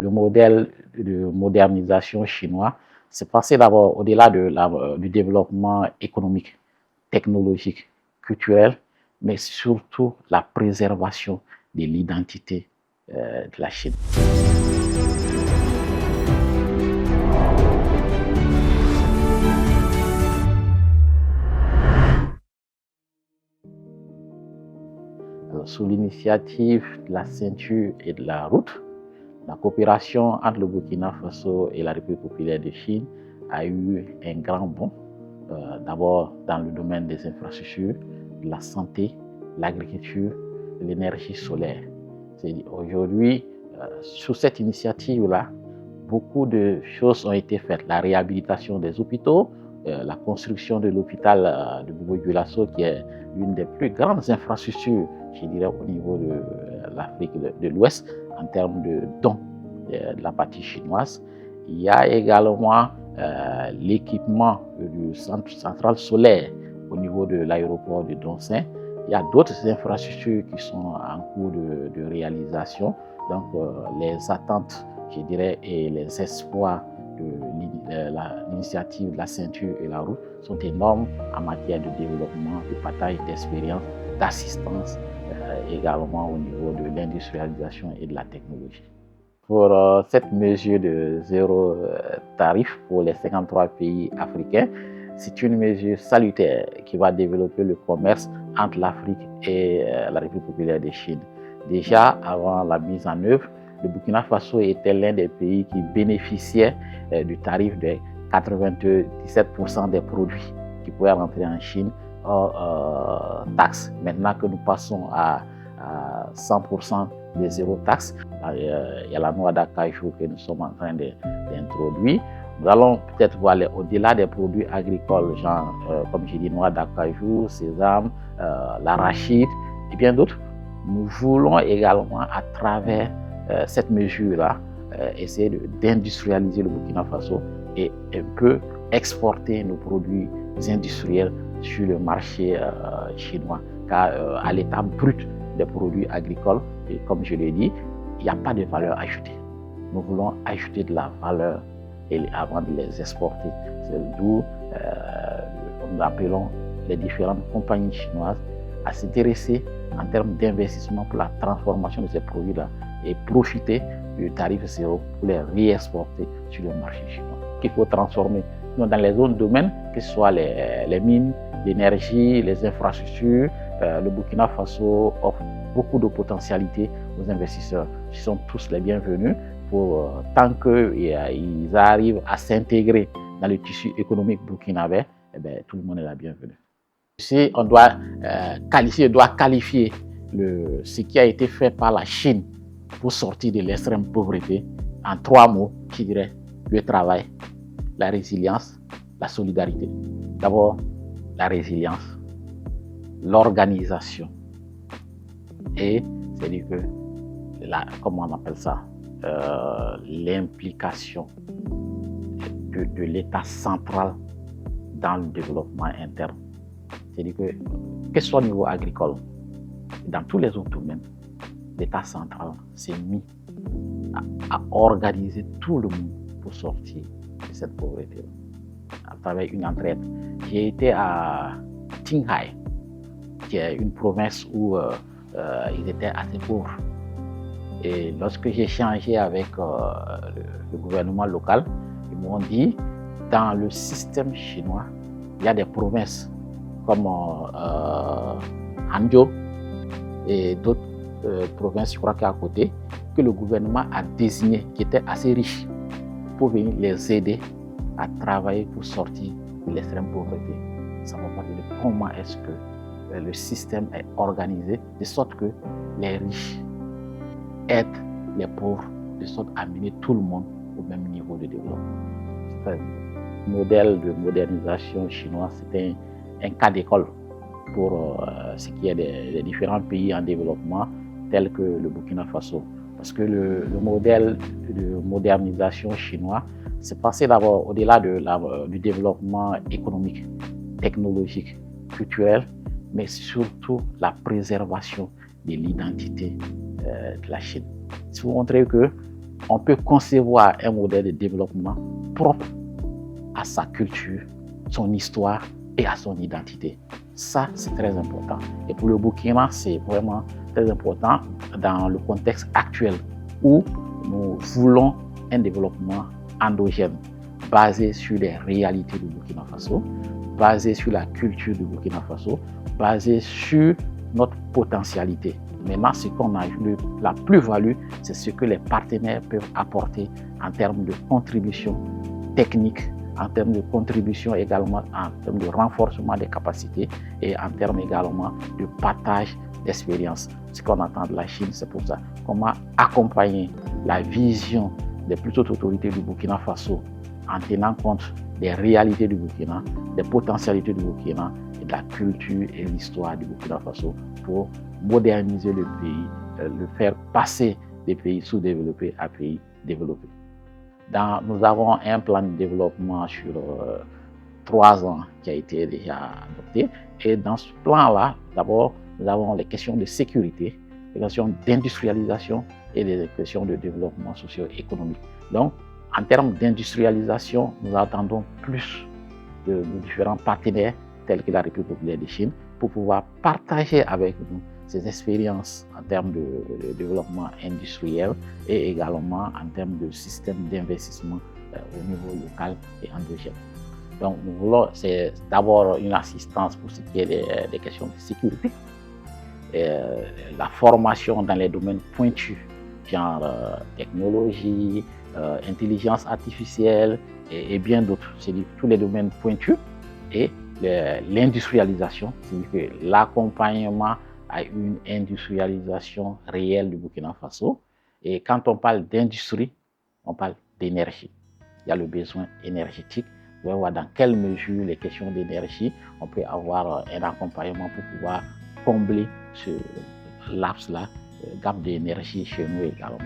Le modèle de modernisation chinois, c'est passé d'abord au-delà du développement économique, technologique, culturel, mais surtout la préservation de l'identité de la Chine. Sous l'initiative de la ceinture et de la route, la coopération entre le Burkina Faso et la République populaire de Chine a eu un grand bond, d'abord dans le domaine des infrastructures, de la santé, l'agriculture, de l'énergie solaire. Aujourd'hui, sous cette initiative-là, beaucoup de choses ont été faites. La réhabilitation des hôpitaux, la construction de l'hôpital de Bobo-Dioulasso, qui est l'une des plus grandes infrastructures, je dirais, au niveau de l'Afrique de l'Ouest, en termes de dons de la partie chinoise. Il y a également l'équipement du centre central solaire au niveau de l'aéroport de Dongxing. Il y a d'autres infrastructures qui sont en cours de réalisation. Donc, les attentes, je dirais, et les espoirs de l'initiative de la ceinture et la route sont énormes en matière de développement, de partage d'expérience, d'assistance, également au niveau de l'industrialisation et de la technologie. Pour cette mesure de zéro tarif pour les 53 pays africains, c'est une mesure salutaire qui va développer le commerce entre l'Afrique et la République populaire de Chine. Déjà, avant la mise en œuvre, le Burkina Faso était l'un des pays qui bénéficiait du tarif de 97% des produits qui pouvaient rentrer en Chine hors taxe. Maintenant que nous passons à 100% de zéro taxe, il y a la noix d'acajou que nous sommes en train d'introduire. Nous allons peut-être voir au-delà des produits agricoles, genre, comme j'ai dit, noix d'acajou, sésame, l'arachide et bien d'autres. Nous voulons également, à travers cette mesure-là, essayer d'industrialiser le Burkina Faso et un peu exporter nos produits industriels sur le marché chinois. Car à l'état brut des produits agricoles, et comme je l'ai dit, il n'y a pas de valeur ajoutée. Nous voulons ajouter de la valeur avant de les exporter. C'est d'où nous appelons les différentes compagnies chinoises à s'intéresser en termes d'investissement pour la transformation de ces produits-là et profiter du tarif zéro pour les réexporter sur le marché chinois. Qu'il faut transformer dans les autres domaines, que ce soit les mines, l'énergie, les infrastructures. Le Burkina Faso offre beaucoup de potentialités aux investisseurs. Ils sont tous les bienvenus tant qu'ils arrivent à s'intégrer dans le tissu économique burkinabé, tout le monde est la bienvenue. Ici, on doit qualifier ce qui a été fait par la Chine pour sortir de l'extrême pauvreté en 3 mots, qui dirais le travail, la résilience, la solidarité. D'abord, la résilience, l'organisation et c'est-à-dire que comment on appelle ça, l'implication de l'État central dans le développement interne. C'est-à-dire que ce soit au niveau agricole, dans tous les autres domaines, l'État central s'est mis à organiser tout le monde pour sortir de cette pauvreté à travers une entraide. J'ai été à Qinghai, qui est une province où ils étaient assez pauvres. Et lorsque j'ai échangé avec le gouvernement local, ils m'ont dit, dans le système chinois, il y a des provinces comme Hangzhou et d'autres provinces, je crois qu'à côté, que le gouvernement a désignées, qui étaient assez riches, pour venir les aider à travailler pour sortir de l'extrême pauvreté. Ça ne va pas dire comment est-ce que le système est organisé, de sorte que les riches aident les pauvres, de sorte à amener tout le monde au même niveau de développement. Le modèle de modernisation chinois, c'est un cas d'école pour ce qui est des différents pays en développement, tels que le Burkina Faso. Parce que le modèle de modernisation chinois, c'est passé d'abord au-delà du développement économique, technologique, culturel, mais surtout la préservation de l'identité de la Chine. C'est pour montrer que on peut concevoir un modèle de développement propre à sa culture, son histoire et à son identité. Ça, c'est très important. Et pour le Burkina, c'est vraiment très important dans le contexte actuel où nous voulons un développement endogène basé sur les réalités du Burkina Faso, basé sur la culture du Burkina Faso, basé sur notre potentialité. Maintenant, ce qu'on a la plus-value, c'est ce que les partenaires peuvent apporter en termes de contribution technique, en termes de contribution également, en termes de renforcement des capacités et en termes également de partage d'expérience. Ce qu'on attend de la Chine, c'est pour ça. Comment accompagner la vision des plus hautes autorités du Burkina Faso en tenant compte des réalités du Burkina, des potentialités du Burkina et de la culture et l'histoire du Burkina Faso pour moderniser le pays, le faire passer des pays sous-développés à pays développés. Nous avons un plan de développement sur 3 ans qui a été déjà adopté. Et dans ce plan-là, d'abord, nous avons les questions de sécurité, les questions d'industrialisation et les questions de développement socio-économique. Donc, en termes d'industrialisation, nous attendons plus de différents partenaires tels que la République populaire de Chine pour pouvoir partager avec nous ces expériences en termes de développement industriel et également en termes de système d'investissement au niveau local et endogène. Donc, nous voulons, c'est d'abord une assistance pour ce qui est des questions de sécurité, la formation dans les domaines pointus, genre technologie, intelligence artificielle et bien d'autres. C'est tous les domaines pointus et l'industrialisation, c'est-à-dire que l'accompagnement à une industrialisation réelle du Burkina Faso. Et quand on parle d'industrie, on parle d'énergie. Il y a le besoin énergétique. Vous allez voir dans quelle mesure les questions d'énergie, on peut avoir un accompagnement pour pouvoir combler ce laps-là, gap d'énergie chez nous également.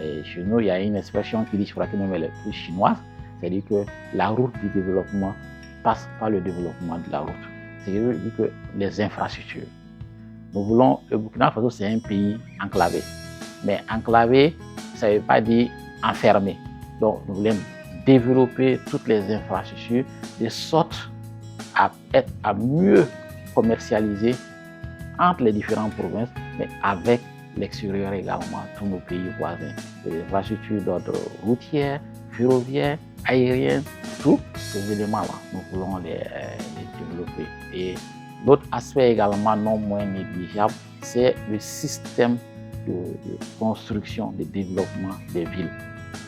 Et chez nous, il y a une expression qui dit, je crois que même elle est plus chinoise, c'est-à-dire que la route du développement passe par le développement de la route. C'est-à-dire que les infrastructures. Nous voulons, le Burkina Faso, c'est un pays enclavé. Mais enclavé, ça ne veut pas dire enfermé. Donc, nous voulons développer toutes les infrastructures de sorte à mieux commercialiser entre les différentes provinces, mais avec l'extérieur également, tous nos pays voisins. Les infrastructures d'ordre routier, ferroviaire, aérien, tous ces éléments-là, nous voulons les développer. Et l'autre aspect également non moins négligeable, c'est le système de construction, de développement des villes.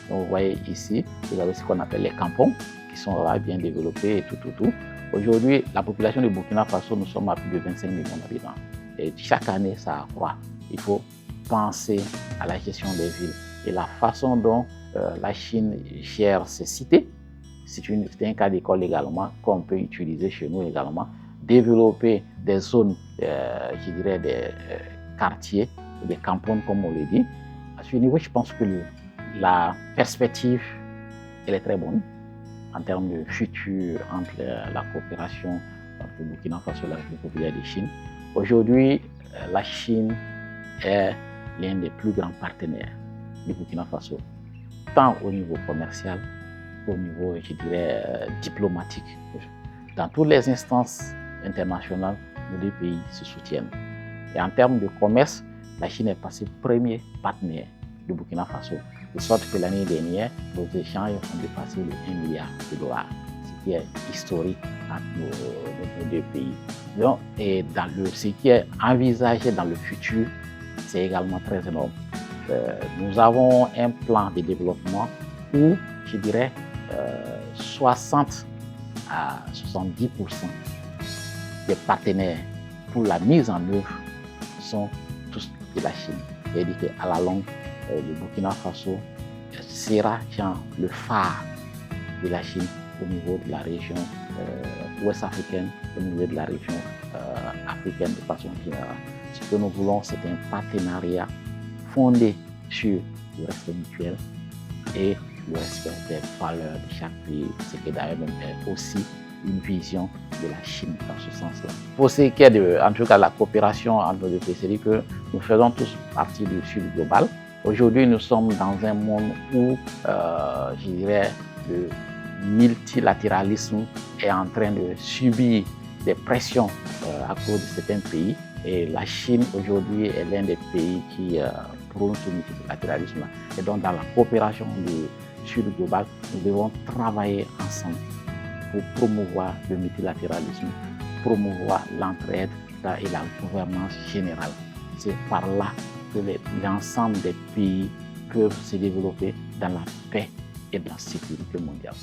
Donc vous voyez ici, vous avez ce qu'on appelle les campons, qui sont là bien développés et tout. Aujourd'hui, la population du Burkina Faso, nous sommes à plus de 25 millions d'habitants. Et chaque année, ça accroît. Il faut penser à la gestion des villes. Et la façon dont la Chine gère ses cités, c'est un cas d'école également qu'on peut utiliser chez nous également. Développer des zones, je dirais des quartiers, des campons comme on le dit. À ce niveau, je pense que la perspective, elle est très bonne en termes de futur entre la coopération entre le Burkina Faso et la République populaire de Chine. Aujourd'hui, la Chine est l'un des plus grands partenaires du Burkina Faso, tant au niveau commercial qu'au niveau, je dirais, diplomatique. Dans toutes les instances internationales, nos deux pays se soutiennent. Et en termes de commerce, la Chine est passée premier partenaire du Burkina Faso, de sorte que l'année dernière, nos échanges ont dépassé les 1 milliard de dollars, ce qui est historique entre nos deux pays. Donc, et ce qui est envisagé dans le futur, c'est également très énorme. Nous avons un plan de développement où, je dirais, 60 à 70% des partenaires pour la mise en œuvre sont tous de la Chine. C'est-à-dire qu'à la longue, le Burkina Faso sera le phare de la Chine au niveau de la région ouest africaine, au niveau de la région africaine de façon générale. Ce que nous voulons, c'est un partenariat fondé sur le respect mutuel et le respect des valeurs de chaque pays. Ce qui est d'ailleurs aussi une vision de la Chine dans ce sens-là. Pour ce qui est en tout cas la coopération entre les deux pays, c'est-à-dire que nous faisons tous partie du Sud global Aujourd'hui, nous sommes dans un monde où, je dirais, le multilatéralisme est en train de subir des pressions à cause de certains pays. Et la Chine, aujourd'hui, est l'un des pays qui prône ce multilatéralisme. Et donc, dans la coopération du Sud global, nous devons travailler ensemble pour promouvoir le multilatéralisme, promouvoir l'entraide et la gouvernance générale. C'est par là que l'ensemble des pays peuvent se développer dans la paix et dans la sécurité mondiale.